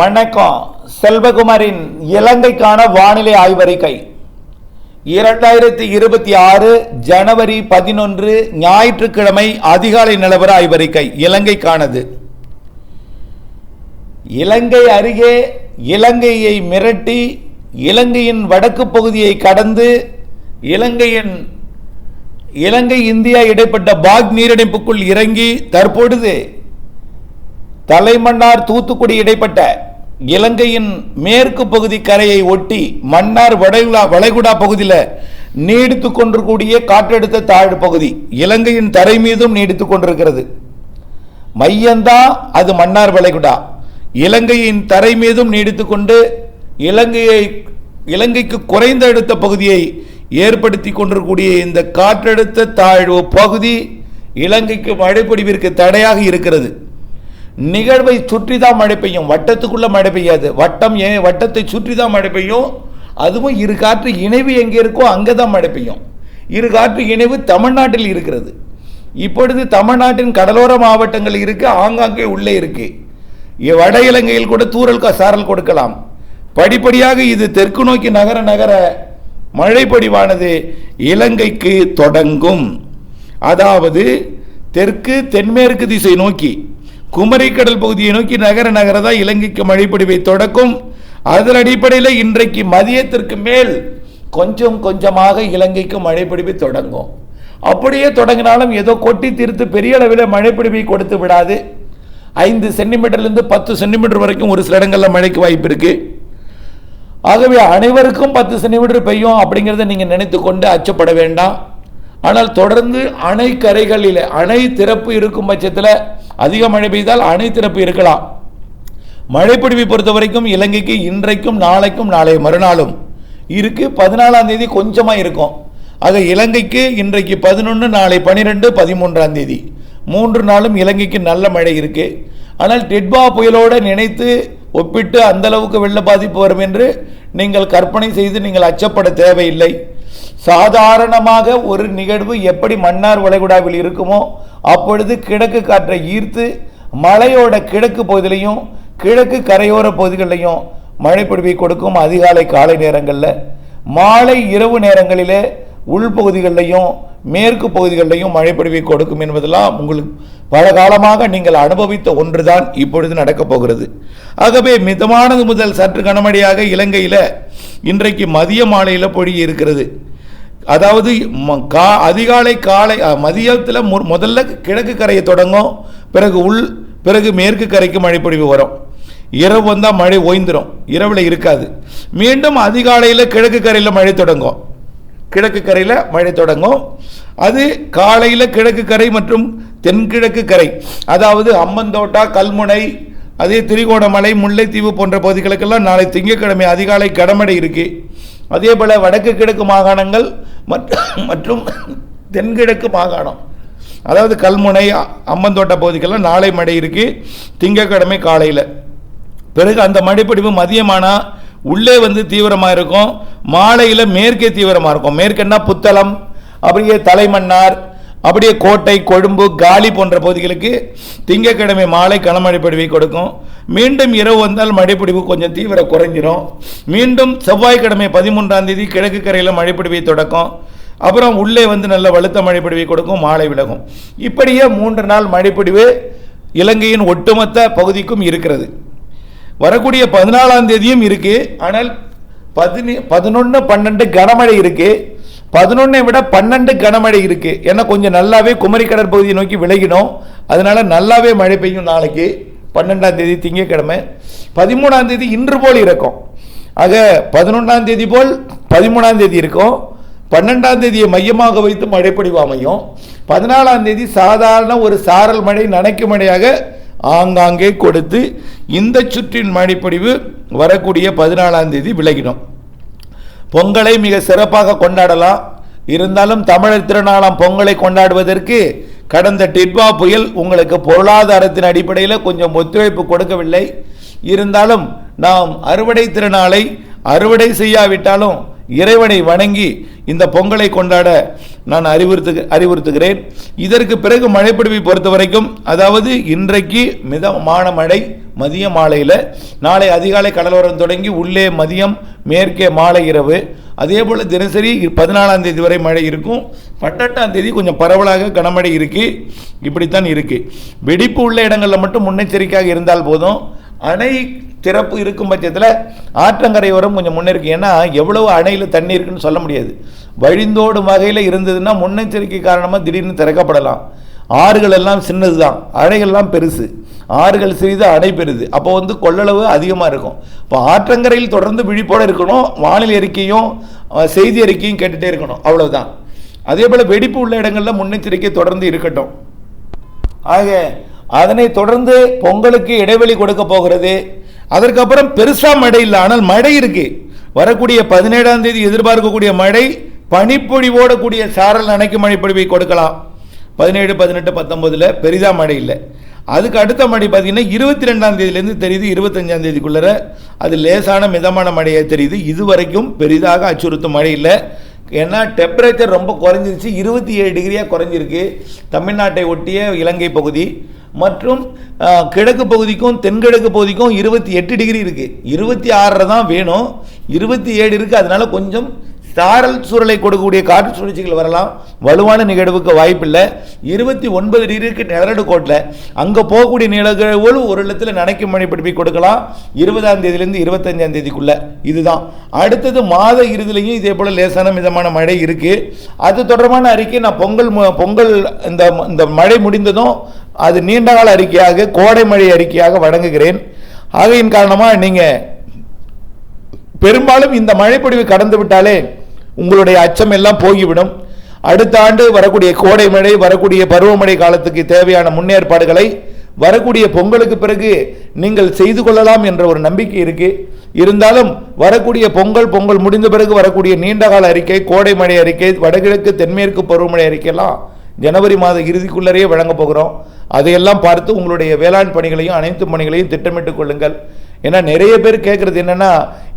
வணக்கம். செல்வகுமாரின் இலங்கைக்கான வானிலை ஆய்வறிக்கை 2026 ஜனவரி 11 ஞாயிற்றுக்கிழமை அதிகாலை நிலவர ஆய்வறிக்கை இலங்கைக்கானது. இலங்கை அருகே இலங்கையை மிரட்டி இலங்கையின் வடக்கு பகுதியை கடந்து இலங்கை இந்தியா இடைப்பட்ட பாக் நீரிணைப்புக்குள் இறங்கி தற்பொழுது தலைமன்னார் தூத்துக்குடி இடைப்பட்ட இலங்கையின் மேற்கு பகுதி கரையை ஒட்டி மன்னார் வளைகுடா பகுதியில் நீடித்துக் கொண்டிருக்கூடிய காற்றழுத்த தாழ்வு பகுதி இலங்கையின் தரை மீதும் நீடித்துக் கொண்டிருக்கிறது. மையம்தான் அது மன்னார் வளைகுடா. இலங்கையின் தரை மீதும் நீடித்துக் கொண்டு இலங்கைக்கு குறைந்த அழுத்த பகுதியை ஏற்படுத்தி கொண்டிருக்கூடிய இந்த காற்றழுத்த தாழ்வு பகுதி இலங்கைக்கு மழைப்பொழிவிற்கு தடையாக இருக்கிறது. நிகழ்வை சுற்றி தான் மழை பெய்யும், வட்டத்துக்குள்ள மழை பெய்யாது. வட்டத்தை சுற்றி தான் மழை பெய்யும். அதுவும் இரு காற்று இணைவு எங்கே இருக்கோ அங்கே தான் மழை பெய்யும். இரு காற்று இணைவு தமிழ்நாட்டில் இருக்கிறது. இப்பொழுது தமிழ்நாட்டின் கடலோர மாவட்டங்கள் இருக்கு, ஆங்காங்கே உள்ளே இருக்கு. வட இலங்கையில் கூட தூறல் சாரல் கொடுக்கலாம். படிப்படியாக இது தெற்கு நோக்கி நகர மழை பொழிவானது இலங்கைக்கு தொடங்கும். அதாவது தெற்கு தென்மேற்கு திசை நோக்கி குமரிக்கடல் பகுதியை நோக்கி நகர தான் இலங்கைக்கு மழைப்பொழிவை தொடக்கும். அதன் அடிப்படையில் இன்றைக்கு மதியத்திற்கு மேல் கொஞ்சம் கொஞ்சமாக இலங்கைக்கு மழைப்பொழிவை தொடங்கும். அப்படியே தொடங்கினாலும் ஏதோ கொட்டி தீர்த்து பெரிய அளவில் மழைப்பொழிவை கொடுத்து விடாது. 5 சென்டிமீட்டர்லேருந்து 10 சென்டிமீட்டர் வரைக்கும் ஒரு சில இடங்களில் மழைக்கு வாய்ப்பு இருக்கு. ஆகவே அனைவருக்கும் 10 சென்டிமீட்டர் பெய்யும் அப்படிங்கிறத நீங்கள் நினைத்து கொண்டு அச்சப்பட வேண்டாம். ஆனால் தொடர்ந்து அணை கரைகளில் அணை திறப்பு இருக்கும் பட்சத்தில் அதிக மழை பெய்தால் அணை திறப்பு இருக்கலாம். மழைப்பொழிவை பொறுத்த வரைக்கும் இலங்கைக்கு இன்றைக்கும் நாளைக்கும் நாளை மறுநாளும் இருக்கு. 14ஆம் தேதி கொஞ்சமாக இருக்கும். ஆக இலங்கைக்கு இன்றைக்கு 11, நாளை 12, 13ஆம் தேதி 3 நாளும் இலங்கைக்கு நல்ல மழை இருக்கு. ஆனால் டெட்பா புயலோடு நினைத்து ஒப்பிட்டு அந்த அளவுக்கு வெள்ள பாதிப்பு வரும் என்று நீங்கள் கற்பனை செய்து நீங்கள் அச்சப்பட தேவையில்லை. சாதாரணமாக ஒரு நிகழ்வு எப்படி மன்னார் வளைகுடாவில் இருக்குமோ அப்பொழுது கிழக்கு காற்றை ஈர்த்து மலையோட கிழக்கு பகுதியிலையும் கிழக்கு கரையோர பகுதிகளிலையும் மழை பொழிவை கொடுக்கும். அதிகாலை காலை நேரங்களில், மாலை இரவு நேரங்களிலே உள்பகுதிகளிலையும் மேற்கு பகுதிகளிலையும் மழை பொழிவை கொடுக்கும் என்பதெல்லாம் உங்களுக்கு பல காலமாக நீங்கள் அனுபவித்த ஒன்றுதான் இப்பொழுது நடக்கப் போகிறது. ஆகவே மிதமானது முதல் சற்று கனமழையாக இலங்கையில் இன்றைக்கு மதிய மாலையில் பொழிய இருக்கிறது. அதாவது அதிகாலை காலை மதியத்தில் முதல்ல கிழக்கு கரையை தொடங்கும், பிறகு மேற்கு கரைக்கு மழைப்பொழிவு வரும். இரவு வந்தால் மழை ஓய்ந்துடும், இரவில் இருக்காது. மீண்டும் அதிகாலையில் கிழக்கு கரையில் மழை தொடங்கும். அது காலையில் கிழக்கு கரை மற்றும் தென்கிழக்கு கரை, அதாவது அம்மந்தோட்டா, கல்முனை, அதே திரிகோணமலை, முல்லைத்தீவு போன்ற பகுதிகளுக்கெல்லாம் நாளை திங்கட்கிழமை அதிகாலை கனமழை இருக்கு. அதே போல வடக்கு கிழக்கு மாகாணங்கள் மற்றும் தென்கிழக்கு மாகாணம், அதாவது கல்முனை, அம்மந்தோட்ட பகுதிக்கெல்லாம் நாளை மழை இருக்கு திங்கட்கிழமை காலையில். பிறகு அந்த மழைப்பொழிவு மதியமானா உள்ளே தீவிரமாக இருக்கும், மாலையில் மேற்கே தீவிரமாக இருக்கும். மேற்கன்னா புத்தளம், அப்படியே தலைமன்னார், அப்படியே கோட்டை, கொழும்பு, காலி போன்ற பகுதிகளுக்கு திங்கட்கிழமை மாலை கனமழை பொழிவை கொடுக்கும். மீண்டும் இரவு வந்தால் மழைப்பொழிவு கொஞ்சம் தீவிர குறைஞ்சிரும். மீண்டும் செவ்வாய்க்கிழமை 13ஆம் தேதி கிழக்கு கரையில் மழைப்பொழிவை தொடக்கும். அப்புறம் உள்ளே நல்ல வலுத்த மழைப்பொழிவை கொடுக்கும், மாலை விலகும். இப்படியே 3 நாள் மழைப்பொழிவு இலங்கையின் ஒட்டுமொத்த பகுதிக்கும் இருக்கிறது. வரக்கூடிய 14ஆம் தேதியும் இருக்கு. ஆனால் 11, 12 கனமழை இருக்கு. 11 விட 12 கனமழை இருக்கு. ஏன்னா கொஞ்சம் நல்லாவே குமரி கடற்பகுதியை நோக்கி விலகினோம், அதனால நல்லாவே மழை பெய்யும். நாளைக்கு 12ஆம் தேதி திங்கட்கிழமை. 13ஆம் தேதி இன்று போல் இருக்கும். ஆக 11ஆம் தேதி போல் 13ஆம் தேதி இருக்கும். 12ஆம் தேதியை மையமாக வைத்து மழைப்பொழிவு அமையும். 14ஆம் தேதி சாதாரண ஒரு சாரல் மழை, நனைக்கும் மழையாக ஆங்காங்கே கொடுத்து இந்த சுற்றின் மழைப்பொழிவு வரக்கூடிய 14ஆம் தேதி விலகிடும். பொங்கலை மிக சிறப்பாக கொண்டாடலாம். இருந்தாலும் தமிழர் திருநாளாம் பொங்கலை கொண்டாடுவதற்கு கடந்த டிட்வா புயல் உங்களுக்கு பொருளாதாரத்தின் அடிப்படையில் கொஞ்சம் ஒத்துழைப்பு கொடுக்கவில்லை. இருந்தாலும் நாம் அறுவடை திருநாளை அறுவடை செய்யாவிட்டாலும் இறைவனை வணங்கி இந்த பொங்கலை கொண்டாட நான் அறிவுறுத்துகிறேன். இதற்கு பிறகு மழைப்பொழிவை பொறுத்த வரைக்கும், அதாவது இன்றைக்கு மிதமான மழை, மதிய மாலையில், நாளை அதிகாலை கடலோரம் தொடங்கி உள்ளே மதியம், மேற்கே மாலை இரவு. அதே போல் தினசரி 14ஆம் தேதி வரை மழை இருக்கும். 18ஆம் தேதி கொஞ்சம் பரவலாக கனமழை இருக்குது. இப்படித்தான் இருக்குது. வெடிப்பு உள்ள இடங்களில் மட்டும் முன்னெச்சரிக்கையாக இருந்தால் போதும். அணை திறப்பு இருக்கும் பட்சத்தில் ஆற்றங்கரையோரம் கொஞ்சம் முன்னேறிக்கு. ஏன்னா எவ்வளவு அணையில் தண்ணி இருக்குன்னு சொல்ல முடியாது. வழிந்தோடும் வகையில் இருந்ததுன்னா முன்னெச்சரிக்கை காரணமாக திடீர்னு திறக்கப்படலாம். ஆறுகள் எல்லாம் சின்னது தான், அணைகள்லாம் பெருசு. ஆறுகள் சிறிது, அணை பெருது. அப்போ கொள்ளளவு அதிகமாக இருக்கும். இப்போ ஆற்றங்கரையில் தொடர்ந்து விழிப்போடு இருக்கணும். வானிலை அறிக்கையும் செய்தி அறிக்கையும் கேட்டுகிட்டே இருக்கணும், அவ்வளவுதான். அதே போல் வெடிப்பு உள்ள இடங்களில் முன்னெச்சரிக்கை தொடர்ந்து இருக்கட்டும். ஆக அதனை தொடர்ந்து பொங்கலுக்கு இடைவெளி கொடுக்க போகிறது. அதற்கப்புறம் பெருசாக மழை இல்லை, ஆனால் மழை இருக்கு. வரக்கூடிய 17ஆம் தேதி எதிர்பார்க்கக்கூடிய மழை பனிப்பொழிவோட கூடிய சாரல் அணைக்கு மழைப்பொழிவை கொடுக்கலாம். 17, 18, 19 பெரிதாக மழை இல்லை. அதுக்கு அடுத்த மழை பார்த்தீங்கன்னா 22ஆம் தேதியிலேருந்து தெரியுது. 25ஆம் தேதிக்குள்ளே அது லேசான மிதமான மழையாக தெரியுது. இதுவரைக்கும் பெரிதாக அச்சுறுத்தும் மழை இல்லை. ஏன்னா டெம்பரேச்சர் ரொம்ப குறைஞ்சிருச்சு. 27 டிகிரியாக குறைஞ்சிருக்கு. தமிழ்நாட்டை ஒட்டிய இலங்கை பகுதி மற்றும் கிழக்கு பகுதிக்கும் தென்கிழக்கு பகுதிக்கும் 28 டிகிரி இருக்குது. 26 தான் வேணும், 27 இருக்குது. அதனால கொஞ்சம் சாரல் சூழலை கொடுக்கக்கூடிய காற்று சுழற்சிகள் வரலாம். வலுவான நிகழ்வுக்கு வாய்ப்பில்லை. 29 டிகிரிக்கு நிலநடுக்கோட்டில் அங்கே போகக்கூடிய நிலவுகள் ஒரு இடத்துல நனைக்கும் மழை பிடிப்பை கொடுக்கலாம். 20ஆம் தேதியிலேருந்து 25ஆம் தேதிக்குள்ள. இதுதான் அடுத்தது மாத இறுதியிலையும் இதே போல் லேசான மிதமான மழை இருக்குது. அது தொடர்பான அறிக்கை நான் பொங்கல் இந்த மழை முடிந்ததும் அது நீண்டகால அறிக்கையாக, கோடை மழை அறிக்கையாக வழங்குகிறேன். ஆகையின் காரணமாக நீங்கள் பெரும்பாலும் இந்த மழைப்பொழிவு கடந்து விட்டாலே உங்களுடைய அச்சம் எல்லாம் போய்விடும். அடுத்த ஆண்டு வரக்கூடிய கோடை மழை, வரக்கூடிய பருவமழை காலத்துக்கு தேவையான முன்னேற்பாடுகளை வரக்கூடிய பொங்கலுக்கு பிறகு நீங்கள் செய்து கொள்ளலாம் என்ற ஒரு நம்பிக்கை இருக்கு. இருந்தாலும் வரக்கூடிய பொங்கல் முடிந்த பிறகு வரக்கூடிய நீண்டகால அறிக்கை, கோடை மழை அறிக்கை, வடகிழக்கு தென்மேற்கு பருவமழை அறிக்கையெல்லாம் ஜனவரி மாத இறுதிக்குள்ளரே வழங்க போகிறோம். அதையெல்லாம் பார்த்து உங்களுடைய வேளாண் பணிகளையும் அனைத்து பணிகளையும் திட்டமிட்டுக் கொள்ளுங்கள். ஏன்னா நிறைய பேர் கேட்கறது என்னன்னா,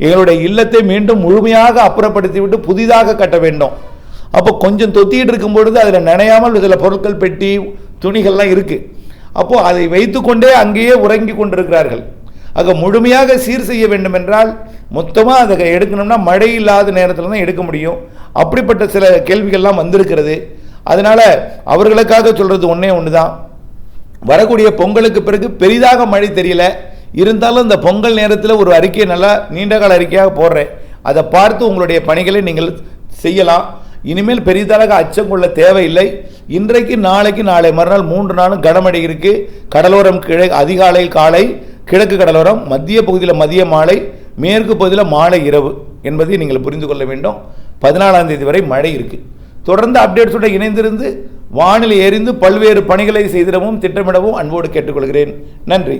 எங்களுடைய இல்லத்தை மீண்டும் முழுமையாக அப்புறப்படுத்தி விட்டு புதிதாக கட்ட வேண்டும். அப்போ கொஞ்சம் தொத்திட்டு இருக்கும் பொழுது அதில் நனையாமல் சில பொருட்கள், பெட்டி, துணிகள்லாம் இருக்கு. அப்போ அதை வைத்துக்கொண்டே அங்கேயே உறங்கி கொண்டிருக்கிறார்கள். ஆக முழுமையாக சீர் செய்ய வேண்டும் என்றால் மொத்தமாக அதை எடுக்கணும்னா மழை இல்லாத நேரத்தில் தான் எடுக்க முடியும். அப்படிப்பட்ட சில கேள்விகள்லாம் வந்திருக்கிறது. அதனால அவர்களுக்காக சொல்றது ஒன்னே ஒன்று தான். வரக்கூடிய பொங்கலுக்கு பிறகு பெரிதாக மழை தெரியல. இருந்தாலும் இந்த பொங்கல் நேரத்தில் ஒரு அறிக்கையை நல்லா நீண்டகால அறிக்கையாக போடுறேன். அதை பார்த்து உங்களுடைய பணிகளை நீங்கள் செய்யலாம். இனிமேல் பெரிதாக அச்சம் கொள்ள தேவையில்லை. இன்றைக்கு நாளைக்கு நாளை மறுநாள் 3 நாளும் கனமழை இருக்கு. கடலோரம் அதிகாலை காலை, கிழக்கு கடலோரம், மத்திய பகுதியில் மதிய மாலை, மேற்கு பகுதியில் மாலை இரவு என்பதை நீங்கள் புரிந்து கொள்ள வேண்டும். 14ஆம் தேதி வரை மழை இருக்கு. தொடர்ந்து அப்டேட்ஸோடு இணைந்திருந்து வானிலை எறிந்து பல்வேறு பணிகளை செய்திடவும் திட்டமிடவும் அன்போடு கேட்டுக்கொள்கிறேன். நன்றி.